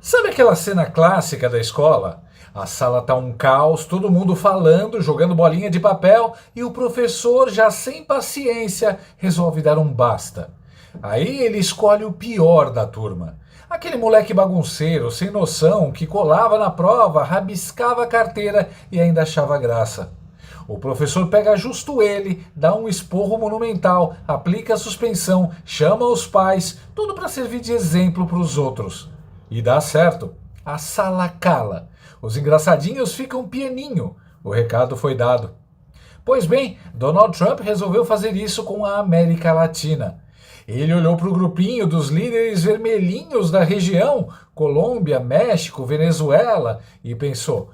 Sabe aquela cena clássica da escola? A sala tá um caos, todo mundo falando, jogando bolinha de papel e o professor, já sem paciência, resolve dar um basta. Aí ele escolhe o pior da turma. Aquele moleque bagunceiro, sem noção, que colava na prova, rabiscava a carteira e ainda achava graça. O professor pega justo ele, dá um esporro monumental, aplica a suspensão, chama os pais, tudo para servir de exemplo para os outros. E dá certo. A sala cala. Os engraçadinhos ficam pianinho. O recado foi dado. Pois bem, Donald Trump resolveu fazer isso com a América Latina. Ele olhou para o grupinho dos líderes vermelhinhos da região, Colômbia, México, Venezuela, e pensou: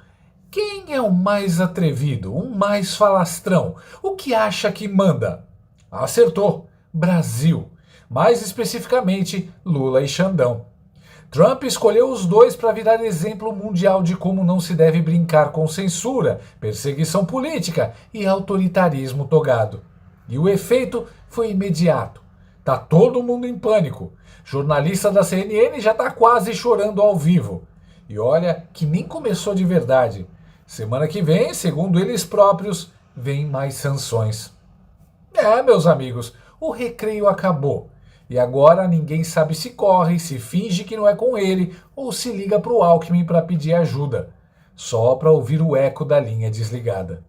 quem é o mais atrevido, o mais falastrão? O que acha que manda? Acertou, Brasil. Mais especificamente, Lula e Xandão. Trump escolheu os dois para virar exemplo mundial de como não se deve brincar com censura, perseguição política e autoritarismo togado. E o efeito foi imediato. Tá todo mundo em pânico. Jornalista da CNN já tá quase chorando ao vivo. E olha que nem começou de verdade. Semana que vem, segundo eles próprios, vem mais sanções. Meus amigos, o recreio acabou. E agora ninguém sabe se corre, se finge que não é com ele ou se liga pro Alckmin para pedir ajuda. Só para ouvir o eco da linha desligada.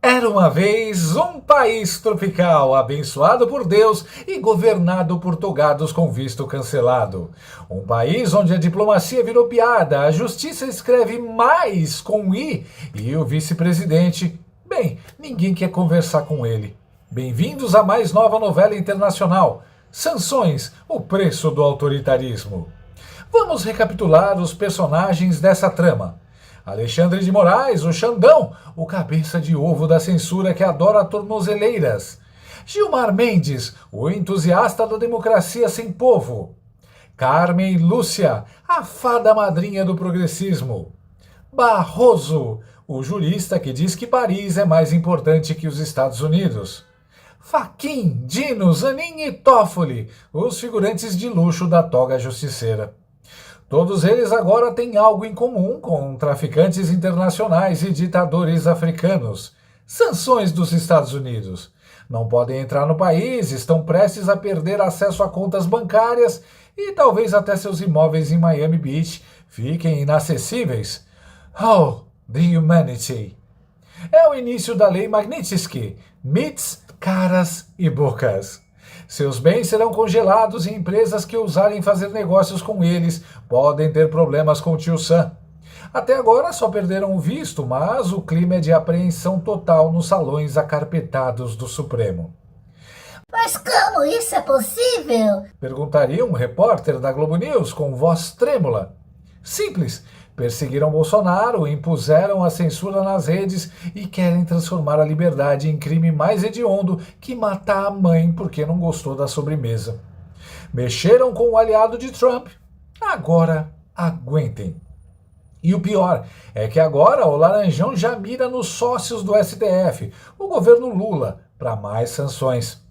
Era uma vez um país tropical, abençoado por Deus e governado por togados com visto cancelado. Um país onde a diplomacia virou piada, a justiça escreve mais com I e o vice-presidente, bem, ninguém quer conversar com ele. Bem-vindos à mais nova novela internacional, Sanções, o preço do autoritarismo. Vamos recapitular os personagens dessa trama. Alexandre de Moraes, o Xandão, o cabeça de ovo da censura que adora tornozeleiras. Gilmar Mendes, o entusiasta da democracia sem povo. Carmen Lúcia, a fada madrinha do progressismo. Barroso, o jurista que diz que Paris é mais importante que os Estados Unidos. Fachin, Dino, Zanin e Toffoli, os figurantes de luxo da toga justiceira. Todos eles agora têm algo em comum com traficantes internacionais e ditadores africanos. Sanções dos Estados Unidos. Não podem entrar no país, estão prestes a perder acesso a contas bancárias e talvez até seus imóveis em Miami Beach fiquem inacessíveis. Oh, the humanity! É o início da lei Magnitsky, MITs, caras e bocas. Seus bens serão congelados e empresas que ousarem fazer negócios com eles podem ter problemas com o tio Sam. Até agora só perderam o visto, mas o clima é de apreensão total nos salões acarpetados do Supremo. Mas como isso é possível? Perguntaria um repórter da Globo News com voz trêmula. Simples. Perseguiram Bolsonaro, impuseram a censura nas redes e querem transformar a liberdade em crime mais hediondo que matar a mãe porque não gostou da sobremesa. Mexeram com o aliado de Trump. Agora aguentem. E o pior é que agora o Laranjão já mira nos sócios do STF, o governo Lula, para mais sanções.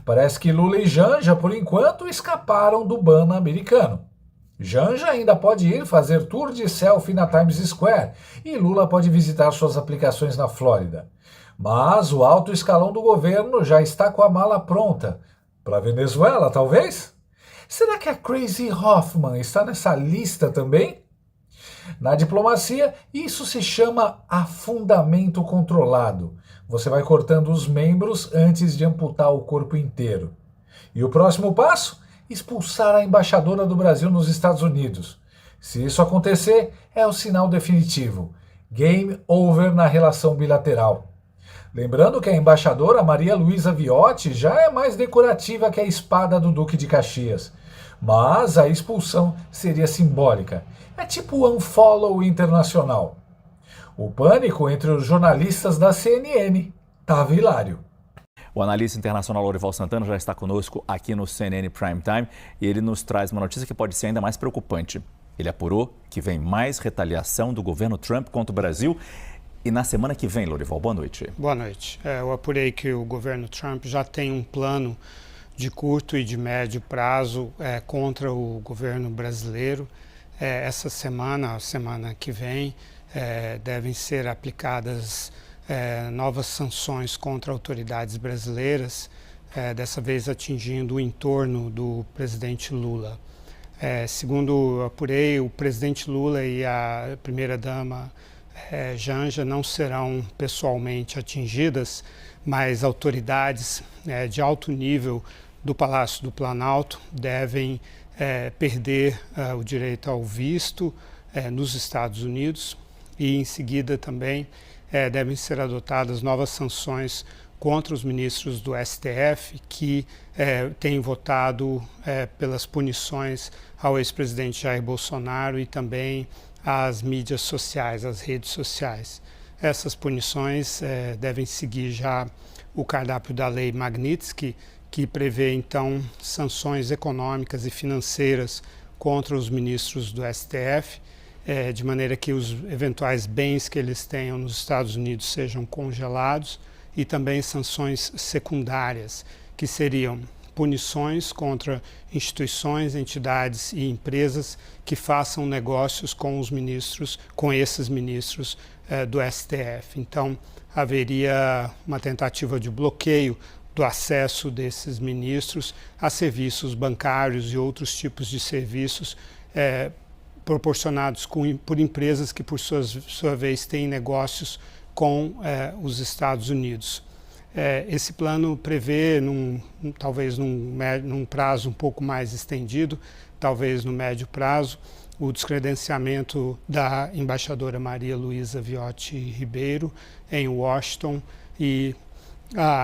Parece que Lula e Janja, por enquanto, escaparam do ban americano. Janja ainda pode ir fazer tour de selfie na Times Square e Lula pode visitar suas aplicações na Flórida. Mas o alto escalão do governo já está com a mala pronta. Para Venezuela, talvez? Será que a Crazy Hoffman está nessa lista também? Na diplomacia, isso se chama afundamento controlado. Você vai cortando os membros antes de amputar o corpo inteiro. E o próximo passo? Expulsar a embaixadora do Brasil nos Estados Unidos. Se isso acontecer, é o sinal definitivo. Game over na relação bilateral. Lembrando que a embaixadora Maria Luísa Viotti já é mais decorativa que a espada do Duque de Caxias. Mas a expulsão seria simbólica. É tipo o unfollow internacional. O pânico entre os jornalistas da CNN estava hilário. O analista internacional Lorival Santana já está conosco aqui no CNN Prime Time e ele nos traz uma notícia que pode ser ainda mais preocupante. Ele apurou que vem mais retaliação do governo Trump contra o Brasil E na semana que vem, Lorival, boa noite. Boa noite. Eu apurei que o governo Trump já tem um plano de curto e de médio prazo contra o governo brasileiro. Essa semana, a semana que vem, devem ser aplicadas novas sanções contra autoridades brasileiras, dessa vez atingindo o entorno do presidente Lula. Segundo eu apurei, o presidente Lula e a primeira-dama Janja não serão pessoalmente atingidas, mas autoridades de alto nível do Palácio do Planalto devem perder o direito ao visto nos Estados Unidos e, em seguida, também devem ser adotadas novas sanções contra os ministros do STF que têm votado pelas punições ao ex-presidente Jair Bolsonaro e também às mídias sociais, às redes sociais. Essas punições devem seguir já o cardápio da Lei Magnitsky, que prevê, então, sanções econômicas e financeiras contra os ministros do STF, de maneira que os eventuais bens que eles tenham nos Estados Unidos sejam congelados, e também sanções secundárias, que seriam punições contra instituições, entidades e empresas que façam negócios com os ministros, com esses ministros do STF. Então, haveria uma tentativa de bloqueio do acesso desses ministros a serviços bancários e outros tipos de serviços proporcionados por empresas que, por sua vez, têm negócios com os Estados Unidos. Esse plano prevê, talvez num prazo um pouco mais estendido, talvez no médio prazo, o descredenciamento da embaixadora Maria Luísa Viotti Ribeiro em Washington e,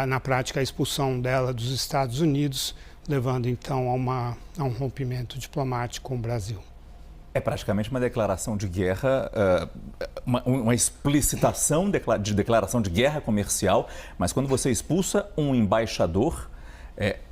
na prática, a expulsão dela dos Estados Unidos, levando então a um rompimento diplomático com o Brasil. É praticamente uma declaração de guerra, uma explicitação de declaração de guerra comercial, mas quando você expulsa um embaixador,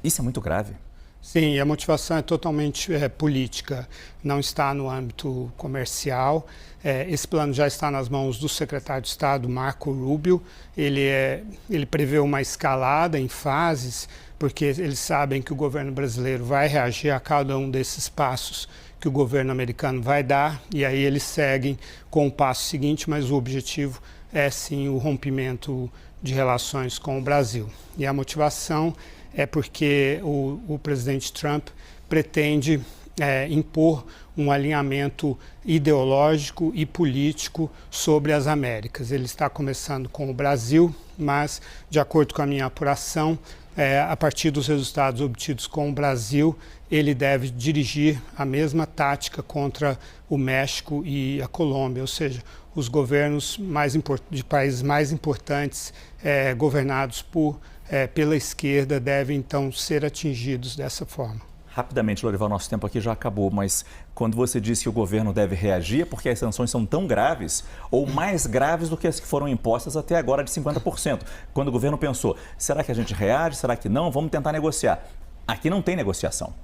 isso é muito grave. Sim, a motivação é totalmente política, não está no âmbito comercial. Esse plano já está nas mãos do secretário de Estado, Marco Rubio. Ele prevê uma escalada em fases, porque eles sabem que o governo brasileiro vai reagir a cada um desses passos que o governo americano vai dar, e aí eles seguem com o passo seguinte, mas o objetivo é sim o rompimento de relações com o Brasil. E a motivação é porque o presidente Trump pretende impor um alinhamento ideológico e político sobre as Américas. Ele está começando com o Brasil, mas, de acordo com a minha apuração, a partir dos resultados obtidos com o Brasil, ele deve dirigir a mesma tática contra o México e a Colômbia, ou seja, os governos de países mais importantes, governados pela esquerda, devem então ser atingidos dessa forma. Rapidamente, Lorival, nosso tempo aqui já acabou, mas quando você disse que o governo deve reagir, é porque as sanções são tão graves ou mais graves do que as que foram impostas até agora de 50%. Quando o governo pensou, será que a gente reage, será que não? Vamos tentar negociar. Aqui não tem negociação.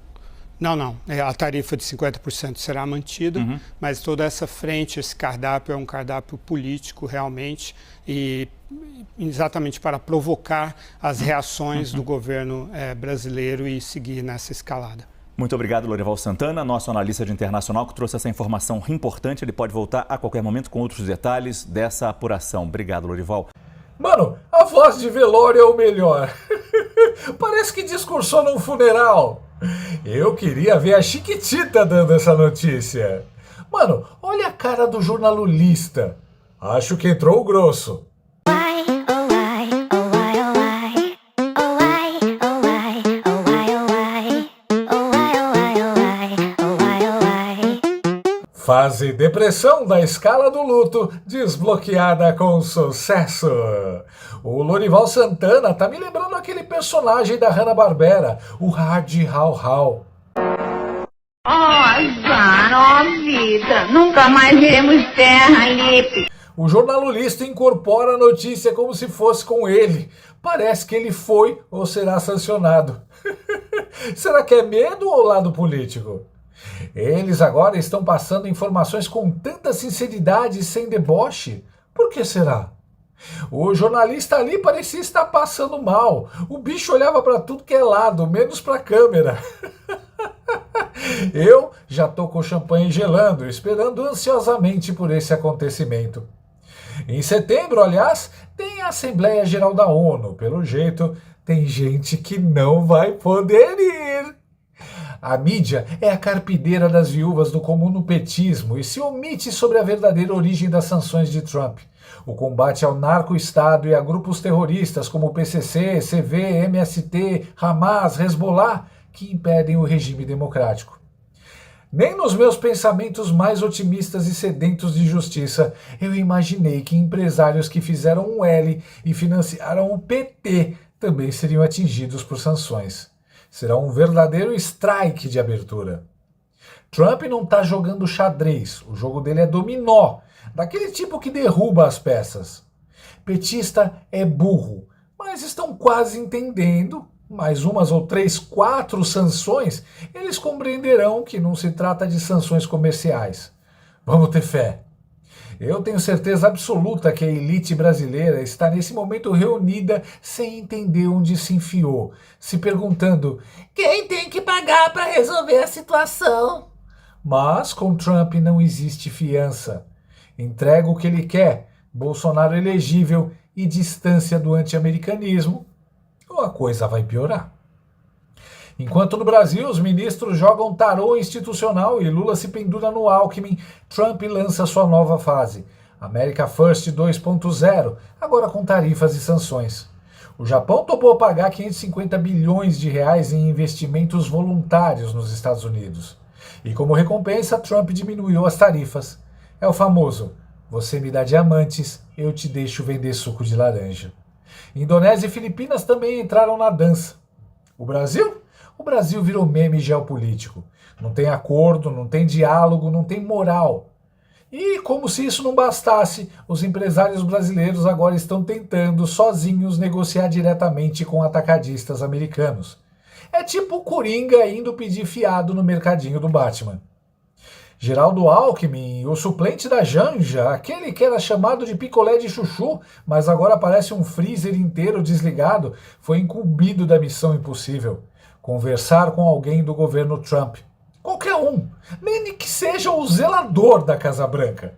Não. A tarifa de 50% será mantida, mas toda essa frente, esse cardápio é um cardápio político realmente, e exatamente para provocar as reações do governo brasileiro e seguir nessa escalada. Muito obrigado, Lorival Santana, nosso analista de internacional, que trouxe essa informação importante. Ele pode voltar a qualquer momento com outros detalhes dessa apuração. Obrigado, Lorival. Mano, a voz de velório é o melhor. Parece que discursou num funeral. Eu queria ver a Chiquitita dando essa notícia. Mano, olha a cara do jornalista. Acho que entrou o grosso. Fase depressão da escala do luto, desbloqueada com sucesso. O Lorival Santana tá me lembrando aquele personagem da Hanna-Barbera, o Hard Hau Hau. Azar, vida, nunca mais veremos terra, Lipe. O jornalista incorpora a notícia como se fosse com ele. Parece que ele foi ou será sancionado. Será que é medo ou lado político? Eles agora estão passando informações com tanta sinceridade e sem deboche. Por que será? O jornalista ali parecia estar passando mal. O bicho olhava para tudo que é lado, menos para a câmera. Eu já tô com o champanhe gelando, esperando ansiosamente por esse acontecimento. Em setembro, aliás, tem a Assembleia Geral da ONU. Pelo jeito, tem gente que não vai poder ir. A mídia é a carpideira das viúvas do comunopetismo e se omite sobre a verdadeira origem das sanções de Trump. O combate ao narco-estado e a grupos terroristas como o PCC, CV, MST, Hamas, Hezbollah, que impedem o regime democrático. Nem nos meus pensamentos mais otimistas e sedentos de justiça eu imaginei que empresários que fizeram um L e financiaram o PT também seriam atingidos por sanções. Será um verdadeiro strike de abertura. Trump não está jogando xadrez, o jogo dele é dominó, daquele tipo que derruba as peças. Petista é burro, mas estão quase entendendo. Mais umas ou 3, 4 sanções, eles compreenderão que não se trata de sanções comerciais. Vamos ter fé. Eu tenho certeza absoluta que a elite brasileira está nesse momento reunida sem entender onde se enfiou, se perguntando Quem tem que pagar para resolver a situação? Mas com Trump não existe fiança. Entrega o que ele quer, Bolsonaro elegível e distância do anti-americanismo, ou a coisa vai piorar. Enquanto no Brasil os ministros jogam tarô institucional e Lula se pendura no Alckmin, Trump lança sua nova fase, America First 2.0, agora com tarifas e sanções. O Japão topou pagar 550 bilhões de reais em investimentos voluntários nos Estados Unidos. E como recompensa, Trump diminuiu as tarifas. É o famoso, você me dá diamantes, eu te deixo vender suco de laranja. Indonésia e Filipinas também entraram na dança. O Brasil? O Brasil virou meme geopolítico. Não tem acordo, não tem diálogo, não tem moral. E, como se isso não bastasse, os empresários brasileiros agora estão tentando, sozinhos, negociar diretamente com atacadistas americanos. É tipo o Coringa indo pedir fiado no mercadinho do Batman. Geraldo Alckmin, o suplente da Janja, aquele que era chamado de picolé de chuchu, mas agora parece um freezer inteiro desligado, foi incumbido da missão impossível. Conversar com alguém do governo Trump. Qualquer um, nem que seja o zelador da Casa Branca.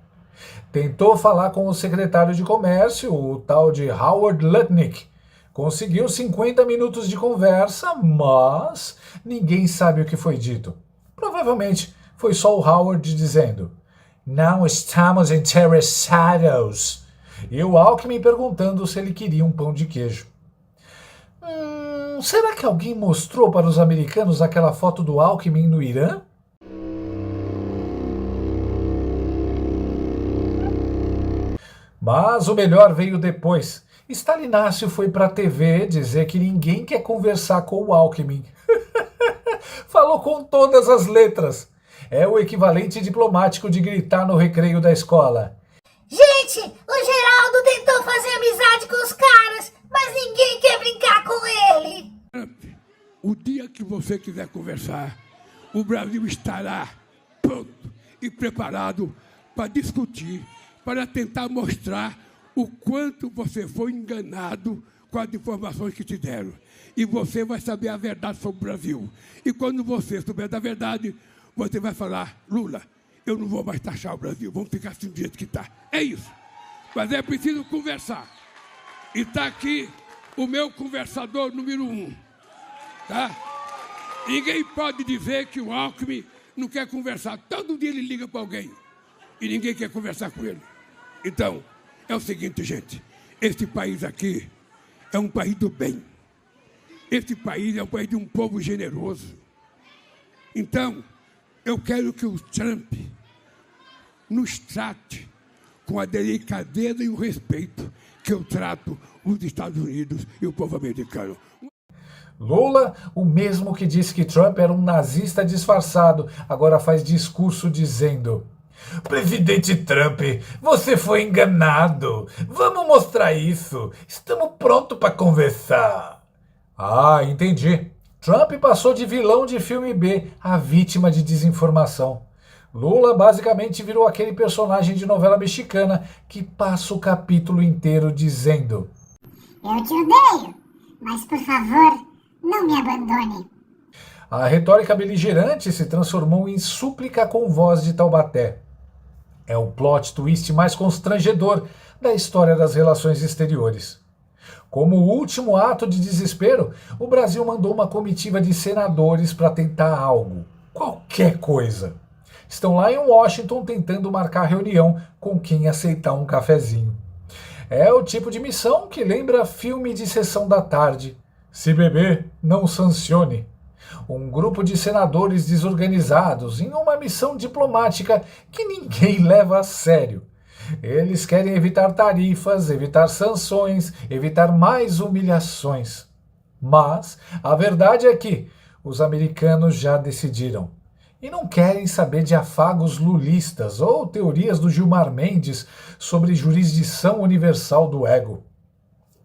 Tentou falar com o secretário de Comércio, o tal de Howard Lutnick. Conseguiu 50 minutos de conversa, mas ninguém sabe o que foi dito. Provavelmente foi só o Howard dizendo, não estamos interessados. E o Alckmin perguntando se ele queria um pão de queijo. Será que alguém mostrou para os americanos aquela foto do Alckmin no Irã? Mas o melhor veio depois. Stalinácio foi para a TV dizer que ninguém quer conversar com o Alckmin. Falou com todas as letras. É o equivalente diplomático de gritar no recreio da escola. Gente, o Geraldo tentou fazer amizade com os caras, mas ninguém quer brincar com ele. O dia que você quiser conversar, o Brasil estará pronto e preparado para discutir, para tentar mostrar o quanto você foi enganado com as informações que te deram. E você vai saber a verdade sobre o Brasil. E quando você souber da verdade, você vai falar, Lula, eu não vou mais taxar o Brasil, vamos ficar assim do jeito que está. É isso. Mas é preciso conversar. E está aqui o meu conversador número 1. Tá? Ninguém pode dizer que o Alckmin não quer conversar. Todo dia ele liga para alguém e ninguém quer conversar com ele. Então, é o seguinte, gente. Este país aqui é um país do bem. Este país é um país de um povo generoso. Então, eu quero que o Trump nos trate com a delicadeza e o respeito que eu trato os Estados Unidos e o povo americano. Lula, o mesmo que disse que Trump era um nazista disfarçado, agora faz discurso dizendo: Presidente Trump, você foi enganado. Vamos mostrar isso. Estamos prontos para conversar. Ah, entendi. Trump passou de vilão de filme B a vítima de desinformação. Lula basicamente virou aquele personagem de novela mexicana que passa o capítulo inteiro dizendo: Eu te odeio, mas por favor, não me abandone. A retórica beligerante se transformou em súplica com voz de Taubaté. É o plot twist mais constrangedor da história das relações exteriores. Como último ato de desespero, o Brasil mandou uma comitiva de senadores para tentar algo, qualquer coisa. Estão lá em Washington tentando marcar reunião com quem aceitar um cafezinho. É o tipo de missão que lembra filme de sessão da tarde. Se beber, não sancione. Um grupo de senadores desorganizados em uma missão diplomática que ninguém leva a sério. Eles querem evitar tarifas, evitar sanções, evitar mais humilhações. Mas a verdade é que os americanos já decidiram. E não querem saber de afagos lulistas ou teorias do Gilmar Mendes sobre jurisdição universal do ego.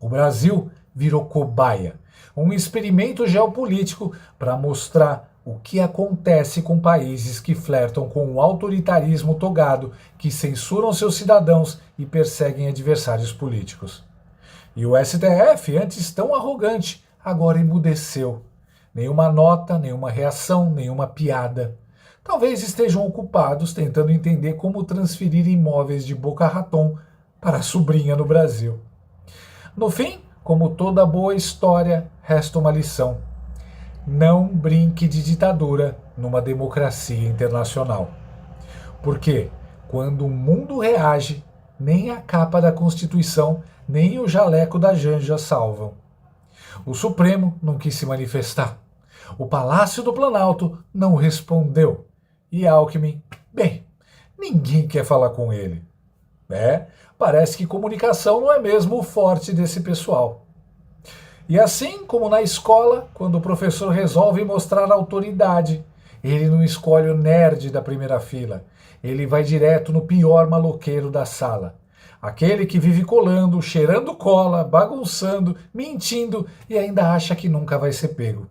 O Brasil virou cobaia, um experimento geopolítico para mostrar o que acontece com países que flertam com o autoritarismo togado, que censuram seus cidadãos e perseguem adversários políticos. E o STF, antes tão arrogante, agora emudeceu. Nenhuma nota, nenhuma reação, nenhuma piada. Talvez estejam ocupados tentando entender como transferir imóveis de Boca Raton para a sobrinha no Brasil. No fim, como toda boa história, resta uma lição. Não brinque de ditadura numa democracia internacional. Porque, quando o mundo reage, nem a capa da Constituição, nem o jaleco da Janja salvam. O Supremo não quis se manifestar. O Palácio do Planalto não respondeu. E Alckmin, bem, ninguém quer falar com ele. Parece que comunicação não é mesmo o forte desse pessoal. E assim como na escola, quando o professor resolve mostrar autoridade, ele não escolhe o nerd da primeira fila. Ele vai direto no pior maloqueiro da sala. Aquele que vive colando, cheirando cola, bagunçando, mentindo e ainda acha que nunca vai ser pego.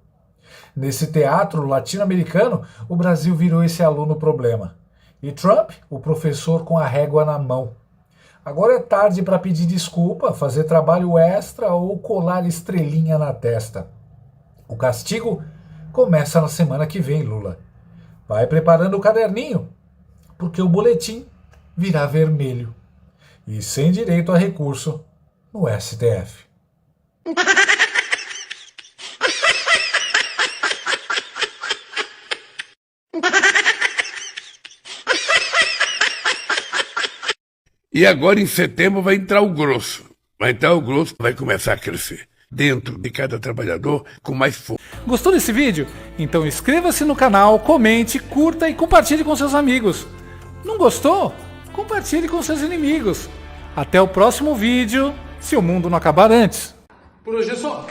Nesse teatro latino-americano, o Brasil virou esse aluno problema. E Trump, o professor com a régua na mão. Agora é tarde para pedir desculpa, fazer trabalho extra ou colar estrelinha na testa. O castigo começa na semana que vem, Lula. Vai preparando o caderninho, porque o boletim virá vermelho. E sem direito a recurso no STF. E agora em setembro vai entrar o grosso. Vai começar a crescer dentro de cada trabalhador com mais força. Gostou desse vídeo? Então inscreva-se no canal, comente, curta e compartilhe com seus amigos. Não gostou? Compartilhe com seus inimigos. Até o próximo vídeo, se o mundo não acabar antes. Por hoje é só.